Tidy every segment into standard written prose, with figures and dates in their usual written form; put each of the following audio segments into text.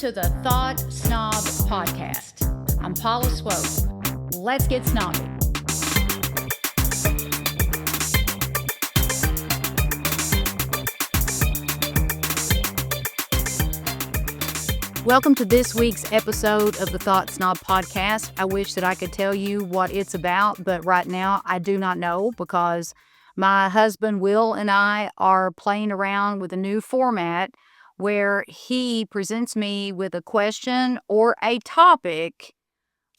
to the Thought SNOB podcast. I'm Paula SWOB. Let's get snobby. Welcome to this week's episode of the Thought SNOB podcast. I wish that I could tell you what it's about, but right now I do not know because my husband Will and I are playing around with a new format where he presents me with a question or a topic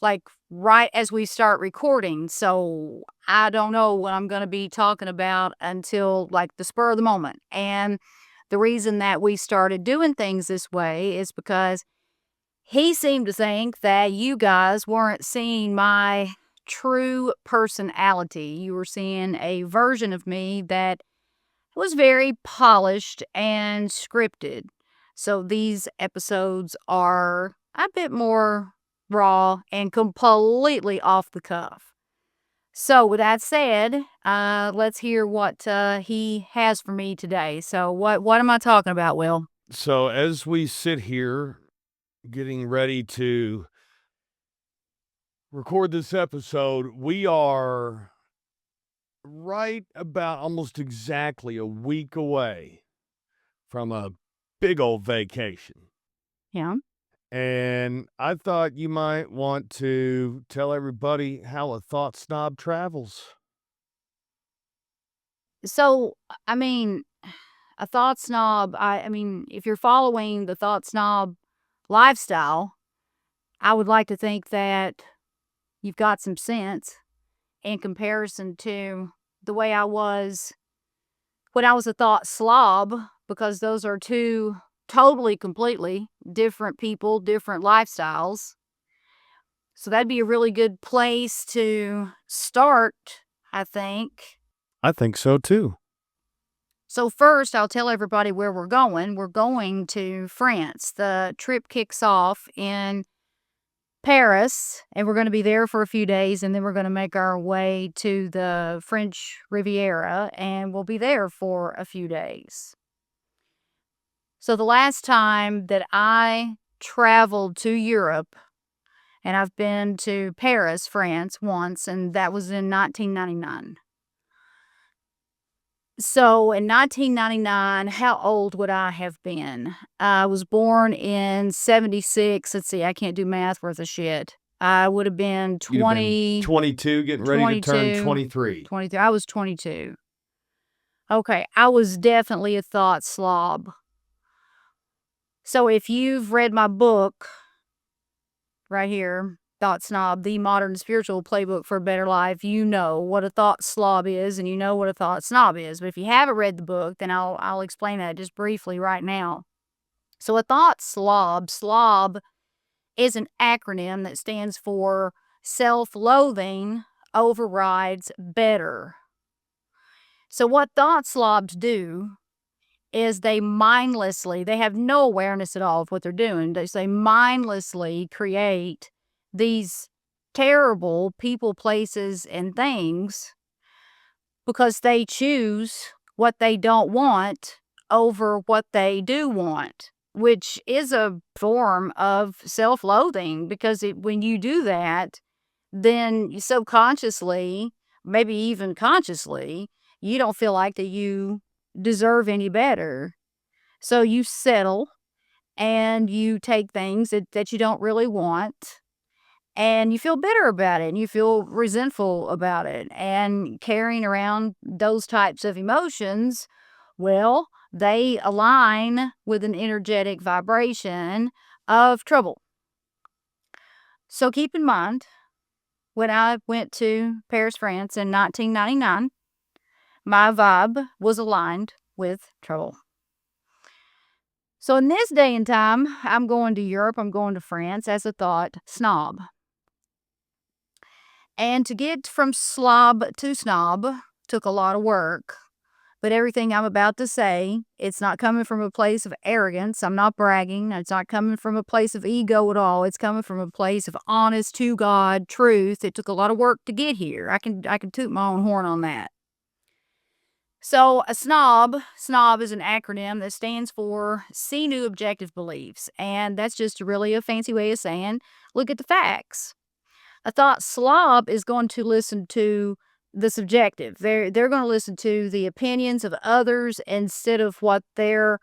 like right as we start recording. So I don't know what I'm going to be talking about until like the spur of the moment. And the reason that we started doing things this way is because he seemed to think that you guys weren't seeing my true personality. You were seeing a version of me that was very polished and scripted. So these episodes are a bit more raw and completely off the cuff. So with that said, let's hear what he has for me today. So what am I talking about, Will? So as we sit here getting ready to record this episode, we are right about almost exactly a week away from a big old vacation. Yeah. And I thought you might want to tell everybody how a thought snob travels. So, I mean, a thought snob, I mean, if you're following the thought snob lifestyle, I would like to think that you've got some sense in comparison to the way I was when I was a thought slob, because those are two totally, completely different people, different lifestyles. So that'd be a really good place to start, I think. I think so too. So first, I'll tell everybody where we're going. We're going to France. The trip kicks off in Paris, and we're going to be there for a few days, and then we're going to make our way to the French Riviera, and we'll be there for a few days. So the last time that I traveled to Europe, and I've been to Paris, France once, and that was in 1999. So in 1999, how old would I have been? I was born in 76. Let's see, I can't do math worth of shit. I would have been 20. 22, getting ready to turn 23. 23. I was 22. Okay, I was definitely a thought slob. So if you've read my book right here, Thought SNOB, The Modern Spiritual Playbook for a Better Life, you know what a thought slob is and you know what a thought snob is. But if you haven't read the book, then I'll explain that just briefly right now. So a thought slob is an acronym that stands for self-loathing overrides better. So what thought slobs do is they have no awareness at all of what they're doing. They mindlessly create these terrible people, places, and things because they choose what they don't want over what they do want, which is a form of self-loathing because when you do that, then you subconsciously, maybe even consciously, you don't feel like that you deserve any better. So you settle and you take things that you don't really want. And you feel bitter about it, and you feel resentful about it. And carrying around those types of emotions, well, they align with an energetic vibration of trouble. So keep in mind, when I went to Paris, France in 1999, my vibe was aligned with trouble. So in this day and time, I'm going to Europe, I'm going to France as a thought snob. And to get from slob to snob took a lot of work. But everything I'm about to say, it's not coming from a place of arrogance. I'm not bragging. It's not coming from a place of ego at all. It's coming from a place of honest to God truth. It took a lot of work to get here. I can toot my own horn on that. So a SNOB is an acronym that stands for See New Objective Beliefs. And that's just really a fancy way of saying, look at the facts. A thought SLOB is going to listen to the subjective. They're going to listen to the opinions of others instead of what they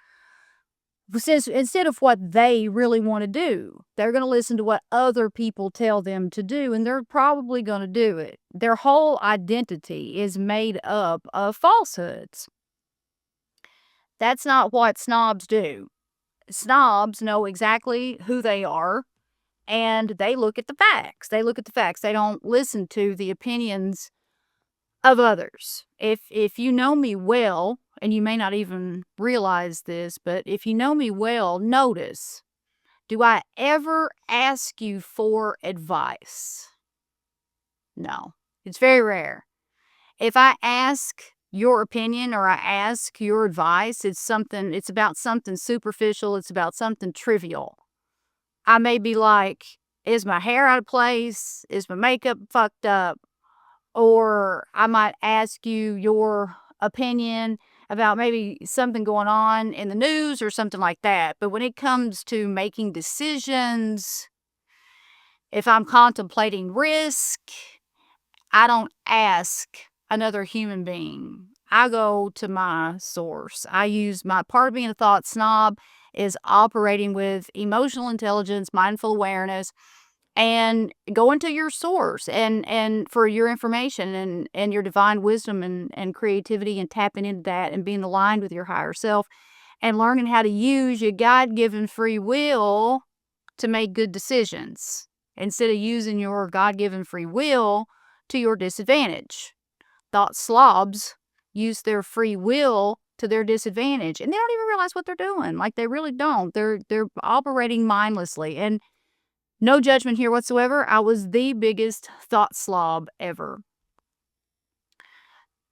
really want to do. They're going to listen to what other people tell them to do, and they're probably going to do it. Their whole identity is made up of falsehoods. That's not what snobs do. Snobs know exactly who they are, and they look at the facts. They don't listen to the opinions of others. If you know me well, and you may not even realize this, but if you know me well, notice, do I ever ask you for advice? No, it's very rare. If I ask your opinion or I ask your advice, it's about something superficial, it's about something trivial. I may be like, is my hair out of place? Is my makeup fucked up? Or I might ask you your opinion about maybe something going on in the news or something like that. But when it comes to making decisions, if I'm contemplating risk, I don't ask another human being. I go to my source. I use my part of being a thought snob is operating with emotional intelligence, mindful awareness, and going to your source and for your information and your divine wisdom and creativity and tapping into that and being aligned with your higher self and learning how to use your God-given free will to make good decisions instead of using your God-given free will to your disadvantage. Thought slobs use their free will to their disadvantage, and they don't even realize what they're doing. Like, they really don't. They're operating mindlessly, and no judgment here whatsoever. I was the biggest thought slob ever.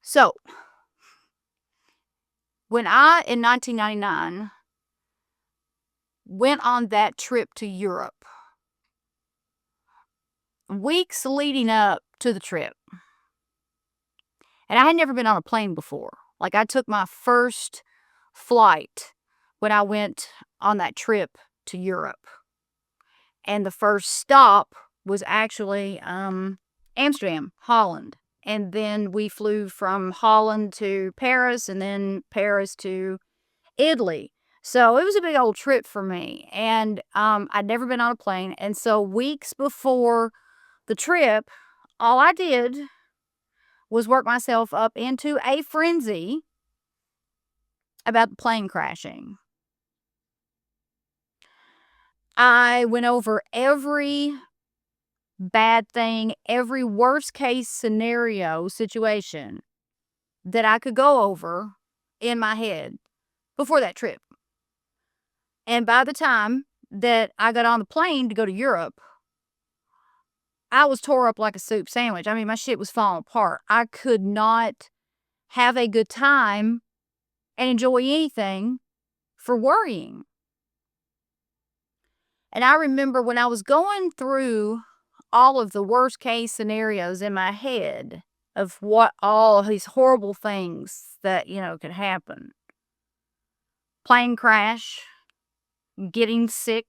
So, when I, in 1999, went on that trip to Europe, weeks leading up to the trip, and I had never been on a plane before. Like, I took my first flight when I went on that trip to Europe. And the first stop was actually Amsterdam, Holland. And then we flew from Holland to Paris and then Paris to Italy. So it was a big old trip for me. And I'd never been on a plane. And so weeks before the trip, all I did was work myself up into a frenzy about the plane crashing. I went over every bad thing, every worst case scenario situation that I could go over in my head before that trip. And by the time that I got on the plane to go to Europe, I was tore up like a soup sandwich. I mean, my shit was falling apart. I could not have a good time and enjoy anything for worrying. And I remember when I was going through all of the worst case scenarios in my head of what all of these horrible things that, could happen. Plane crash, getting sick,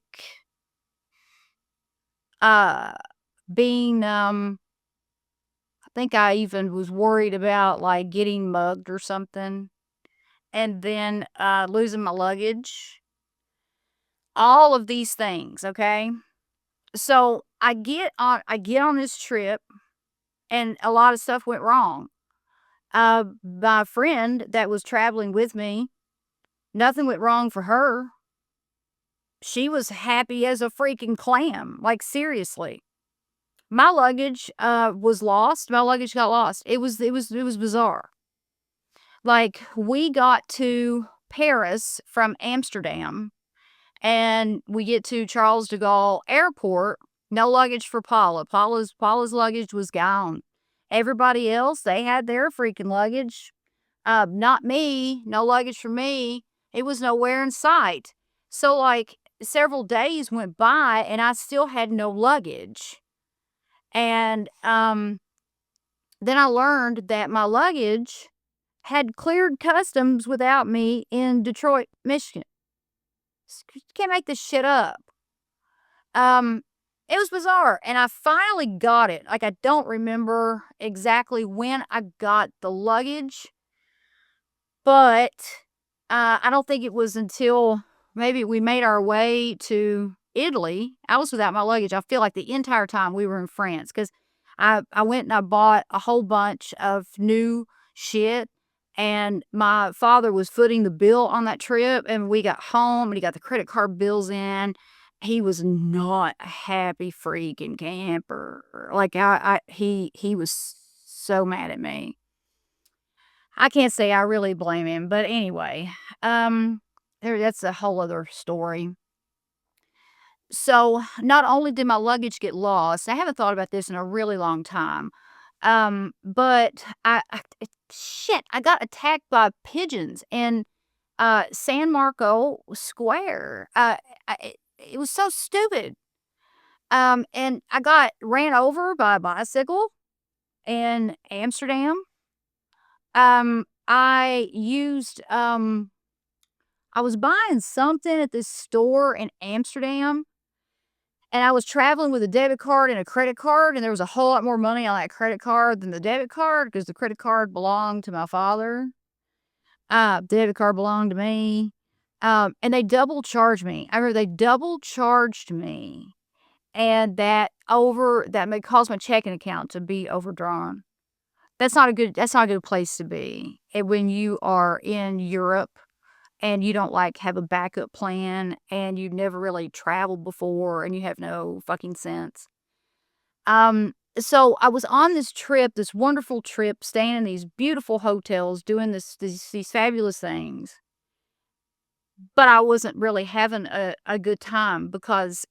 being, I think I even was worried about like getting mugged or something. And then, losing my luggage. All of these things, okay? So I get on this trip and a lot of stuff went wrong. My friend that was traveling with me, nothing went wrong for her. She was happy as a freaking clam. Like, seriously. My luggage was lost. My luggage got lost. It was bizarre. Like, we got to Paris from Amsterdam and we get to Charles de Gaulle Airport. No luggage for Paula. Paula's luggage was gone. Everybody else, they had their freaking luggage. Not me. No luggage for me. It was nowhere in sight. So, like, several days went by and I still had no luggage. And then I learned that my luggage had cleared customs without me in Detroit, Michigan. You can't make this shit up. It was bizarre, and I finally got it. Like, I don't remember exactly when I got the luggage, but, I don't think it was until maybe we made our way to Italy. I was without my luggage, I feel like the entire time we were in France, 'cause I went and I bought a whole bunch of new shit, and my father was footing the bill on that trip, and we got home, and he got the credit card bills in. He was not a happy freaking camper. Like, he was so mad at me. I can't say I really blame him, but anyway, that's a whole other story. So, not only did my luggage get lost, I haven't thought about this in a really long time, but shit, I got attacked by pigeons in, San Marco Square. It was so stupid. And I got ran over by a bicycle in Amsterdam. I used, I was buying something at this store in Amsterdam, and I was traveling with a debit card and a credit card, and there was a whole lot more money on that credit card than the debit card because the credit card belonged to my father. The debit card belonged to me. And they double charged me. I remember they double charged me, and that may cause my checking account to be overdrawn. That's not a good place to be, when you are in Europe and you don't, like, have a backup plan and you've never really traveled before and you have no fucking sense. So I was on this trip, this wonderful trip, staying in these beautiful hotels, doing these fabulous things, but I wasn't really having a good time because,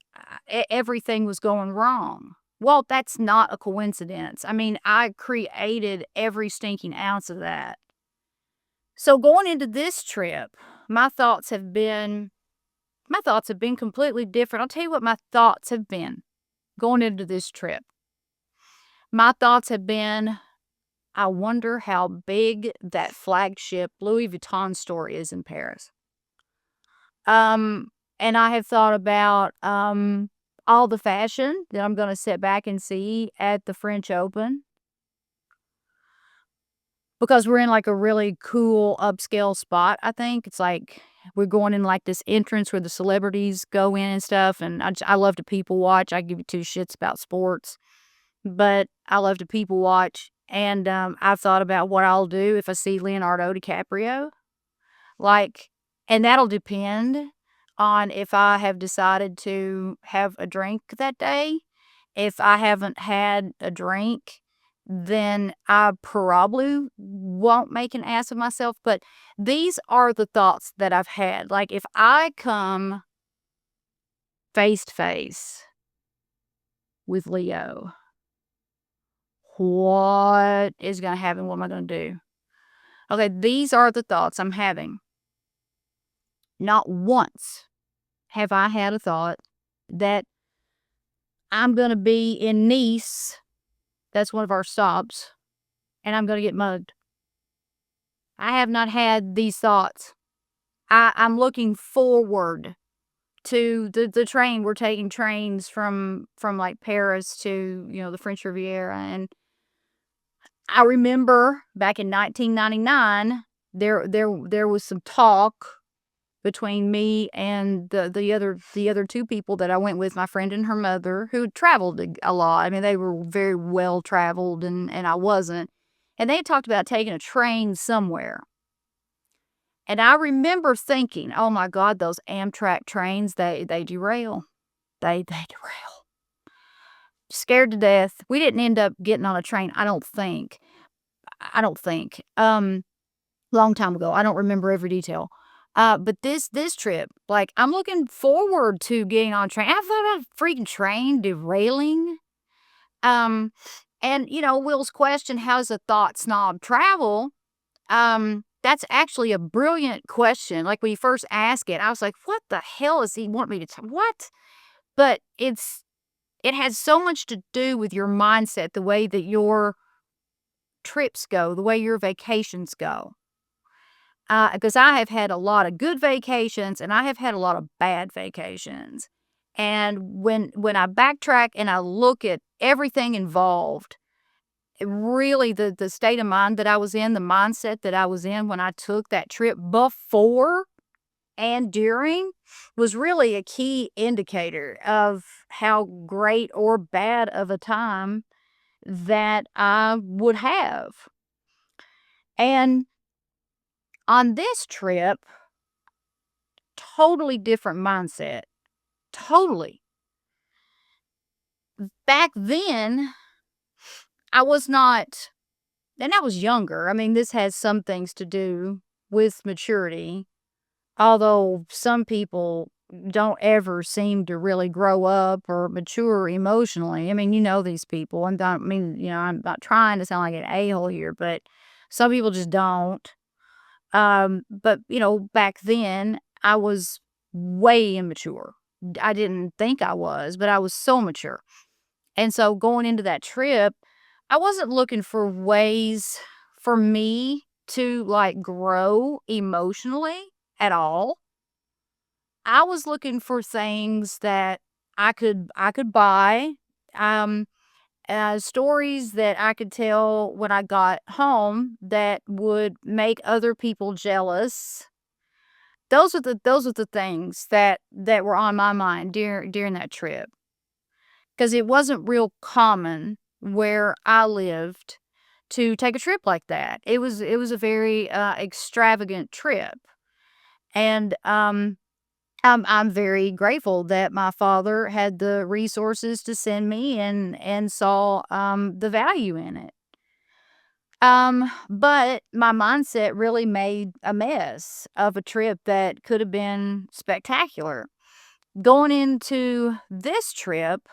everything was going wrong. Well, that's not a coincidence. I mean, I created every stinking ounce of that. So going into this trip, my thoughts have been completely different. I'll tell you what my thoughts have been going into this trip. My thoughts have been, I wonder how big that flagship Louis Vuitton store is in Paris. Um, and I have thought about, all the fashion that I'm gonna sit back and see at the French Open. Because we're in, like, a really cool upscale spot, I think. It's like we're going in, like, this entrance where the celebrities go in and stuff, and I love to people watch. I give you two shits about sports, but I love to people watch, and, I've thought about what I'll do if I see Leonardo DiCaprio. Like, and that'll depend on if I have decided to have a drink that day. If I haven't had a drink, then I probably won't make an ass of myself, but these are the thoughts that I've had. Like, if I come face to face with Leo, what is gonna happen? What am I gonna do? Okay, these are the thoughts I'm having. Not once have I had a thought that I'm gonna be in Nice, that's one of our stops, and I'm gonna get mugged. I have not had these thoughts. I'm looking forward to the train. We're taking trains from, like, Paris to, the French Riviera, and I remember back in 1999, there was some talk between me and the other two people that I went with, my friend and her mother, who had traveled a lot. I mean, they were very well traveled, and I wasn't. And they had talked about taking a train somewhere. And I remember thinking, "Oh my God, those Amtrak trains, they derail. They derail." Scared to death. We didn't end up getting on a train, I don't think. Long time ago. I don't remember every detail. But this trip, like, I'm looking forward to getting on a train. I thought about a freaking train derailing. Um, and, Will's question, "How does a thought snob travel?" That's actually a brilliant question. Like, when you first ask it, I was like, "What the hell does he want me to what?" But it has so much to do with your mindset, the way that your trips go, the way your vacations go. because I have had a lot of good vacations and I have had a lot of bad vacations. And when I backtrack and I look at everything involved, really the state of mind that I was in, the mindset that I was in when I took that trip before and during was really a key indicator of how great or bad of a time that I would have. And on this trip, totally different mindset. Totally. Back then, I was not, and I was younger. I mean, this has some things to do with maturity, although some people don't ever seem to really grow up or mature emotionally. I mean, you know these people. And I mean, I'm not trying to sound like an a-hole here, but some people just don't. But back then I was way immature. I didn't think I was, but I was so mature. And so going into that trip, I wasn't looking for ways for me to like grow emotionally at all. I was looking for things that I could buy, um, stories that I could tell when I got home that would make other people jealous. Those are the things that were on my mind during that trip, because it wasn't real common where I lived to take a trip like that. It was a very extravagant trip, and I'm very grateful that my father had the resources to send me and saw the value in it. But my mindset really made a mess of a trip that could have been spectacular. Going into this trip,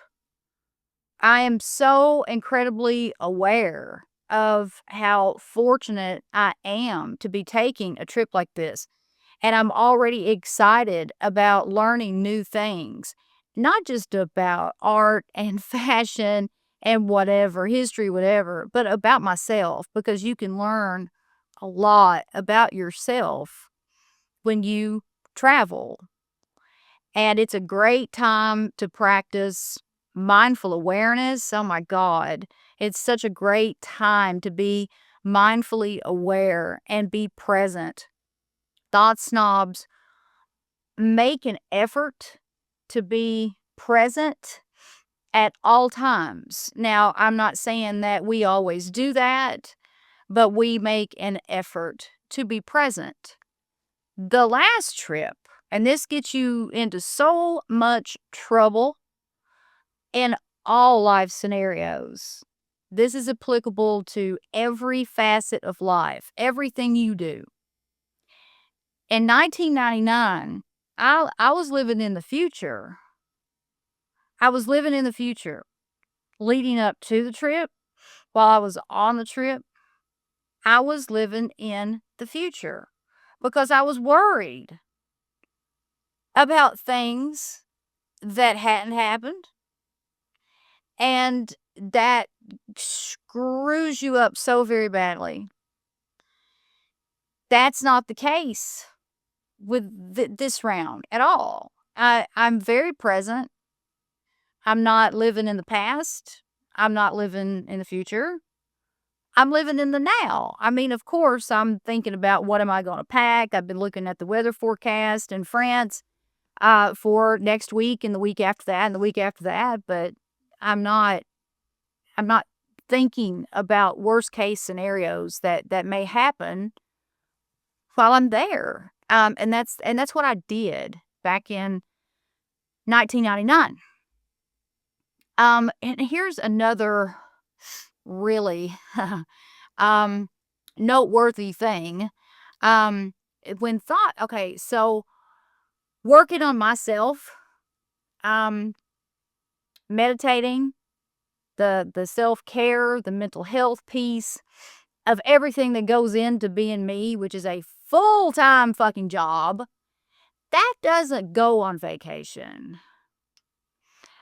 I am so incredibly aware of how fortunate I am to be taking a trip like this. And I'm already excited about learning new things, not just about art and fashion and whatever, history, whatever, but about myself, because you can learn a lot about yourself when you travel. And it's a great time to practice mindful awareness. Oh my God. It's such a great time to be mindfully aware and be present. Thought snobs make an effort to be present at all times. Now, I'm not saying that we always do that, but we make an effort to be present. The last trip, and this gets you into so much trouble in all life scenarios. This is applicable to every facet of life, everything you do. In 1999, I was living in the future. I was living in the future leading up to the trip. While I was on the trip, I was living in the future because I was worried about things that hadn't happened, and that screws you up so very badly. That's not the case with this round at all. I'm very present. I'm not living in the past. I'm not living in the future. I'm living in the now. I mean, of course, I'm thinking about what am I going to pack. I've been looking at the weather forecast in France for next week and the week after that and the week after that, but I'm not I'm not thinking about worst case scenarios that may happen while I'm there. And that's what I did back in 1999. And here's another really um noteworthy thing. Um when thought okay, so working on myself, um meditating, the self-care, the mental health piece of everything that goes into being me, which is a full-time fucking job, that doesn't go on vacation.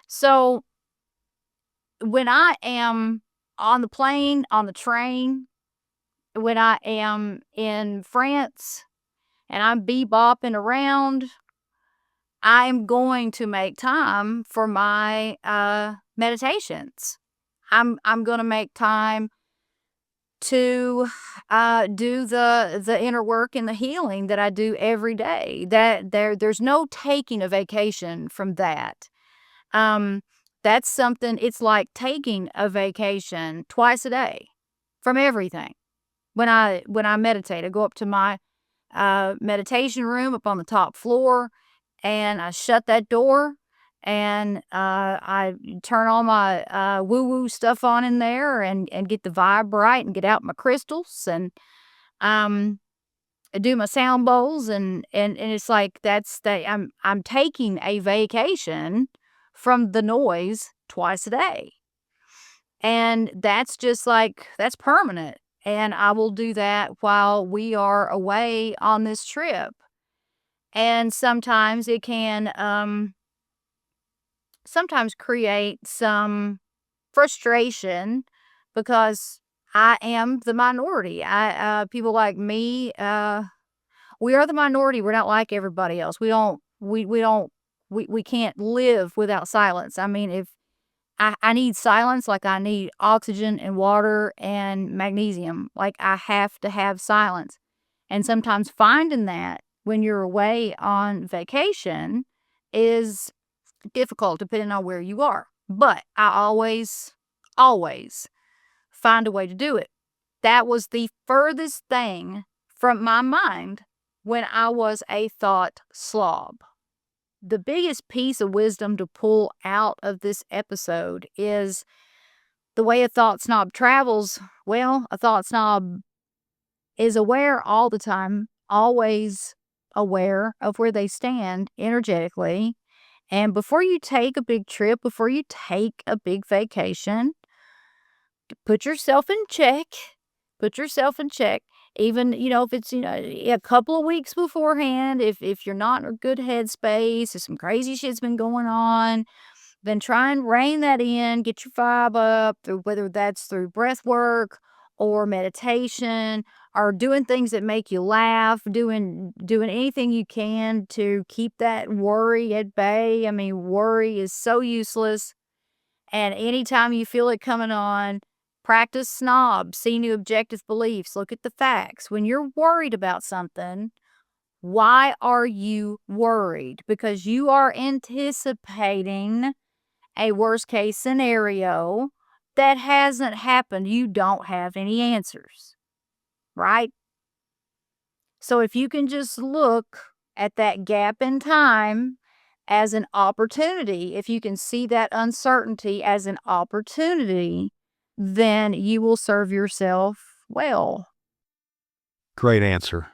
So when I am on the plane, on the train, when I am in France, and I'm bebopping around, I'm going to make time for my meditations. I'm going to make time to do the inner work and the healing that I do every day. There's no taking a vacation from that. That's something. It's like taking a vacation twice a day from everything. When I meditate, I go up to my meditation room up on the top floor, and I shut that door, and I turn all my woo-woo stuff on in there, and get the vibe right, and get out my crystals, and I do my sound bowls, and it's like I'm taking a vacation from the noise twice a day. And that's just like, that's permanent. And I will do that while we are away on this trip. And sometimes it can sometimes create some frustration because I am the minority. People like me, we are the minority. We're not like everybody else. We can't live without silence. I mean, if I need silence, like I need oxygen and water and magnesium. Like I have to have silence. And sometimes finding that when you're away on vacation is difficult depending on where you are. But I always find a way to do it. That was the furthest thing from my mind when I was a thought slob. The biggest piece of wisdom to pull out of this episode is the way a thought snob travels. Well, a thought snob is aware all the time, always aware of where they stand energetically. And before you take a big trip, before you take a big vacation, put yourself in check. Put yourself in check. Even, if it's, a couple of weeks beforehand, if you're not in a good headspace, if some crazy shit's been going on, then try and rein that in, get your vibe up, through whether that's through breath work or meditation or doing things that make you laugh, doing anything you can to keep that worry at bay. I mean, worry is so useless. And anytime you feel it coming on, practice SNOB, see new objective beliefs, look at the facts. When you're worried about something, why are you worried? Because you are anticipating a worst case scenario that hasn't happened. You don't have any answers, right? So if you can just look at that gap in time as an opportunity, if you can see that uncertainty as an opportunity, then you will serve yourself well. Great answer.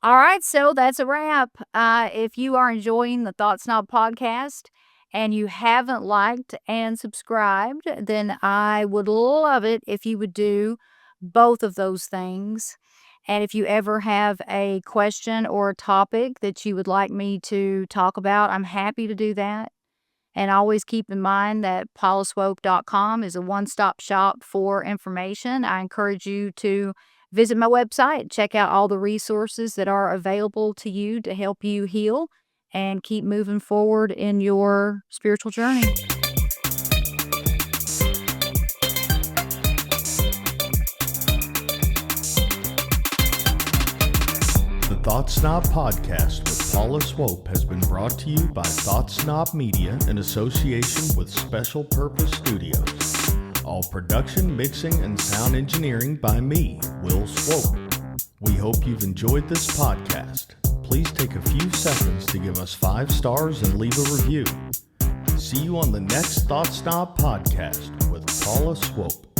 All right, so that's a wrap. If you are enjoying the Thought SNOB podcast and you haven't liked and subscribed, then I would love it if you would do both of those things. And if you ever have a question or a topic that you would like me to talk about, I'm happy to do that. And always keep in mind that paulaswope.com is a one-stop shop for information. I encourage you to visit my website, check out all the resources that are available to you to help you heal and keep moving forward in your spiritual journey. The Thought SNOB podcast with Paula Swope has been brought to you by Thought SNOB Media in association with Special Purpose Studios. All production, mixing, and sound engineering by me, Will Swope. We hope you've enjoyed this podcast. Please take a few seconds to give us 5 stars and leave a review. See you on the next Thought SNOB podcast with Paula Swope.